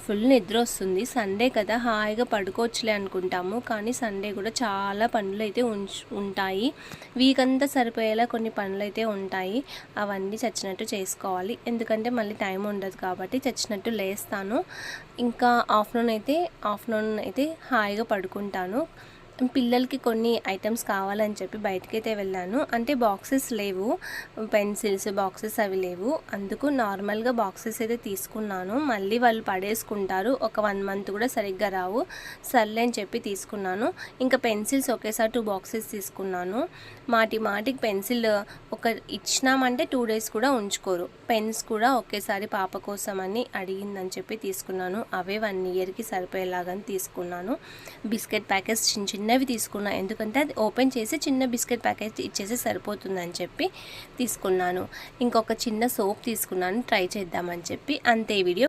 Full నిద్ర వస్తుంది. Sunday కదా హాయిగా పడుకోవచ్చులే అనుకుంటాము, కానీ సండే కూడా చాలా పనులు అయితే ఉంటాయి. వీక్ అంతా సరిపోయేలా కొన్ని పనులు అయితే ఉంటాయి. అవన్నీ చచ్చినట్టు చేసుకోవాలి, ఎందుకంటే మళ్ళీ టైం ఉండదు కాబట్టి చచ్చినట్టు లేస్తాను. ఇంకా ఆఫ్టర్నూన్ అయితే హాయిగా పడుకుంటాను. పిల్లలకి కొన్ని ఐటమ్స్ కావాలని చెప్పి బయటకైతే వెళ్ళాను. అంటే బాక్సెస్ లేవు, పెన్సిల్స్ బాక్సెస్ అవి లేవు, అందుకు నార్మల్గా బాక్సెస్ అయితే తీసుకున్నాను. మళ్ళీ వాళ్ళు పడేసుకుంటారు, ఒక 1 మంత్ కూడా సరిగ్గా రావు, సర్లే అని చెప్పి తీసుకున్నాను. ఇంకా పెన్సిల్స్ ఒకేసారి 2 బాక్సెస్ తీసుకున్నాను. మాటికి పెన్సిల్ ఇచ్చినామంటే 2 డేస్ కూడా ఉంచుకోరు. పెన్స్ కూడా ఒకేసారి పాప కోసం అని అడిగిందని చెప్పి తీసుకున్నాను. అవే 1 ఇయర్కి సరిపోయేలాగా తీసుకున్నాను. బిస్కెట్ ప్యాకెట్స్ చిన్నవి తీసుకున్నా, ఎందుకంటే అది ఓపెన్ చేసి చిన్న బిస్కెట్ ప్యాకెట్ ఇచ్చేసి సరిపోతుందని చెప్పి తీసుకున్నాను. ఇంకొక చిన్న సోప్ తీసుకున్నాను ట్రై చేద్దామని చెప్పి. అంతే వీడియో.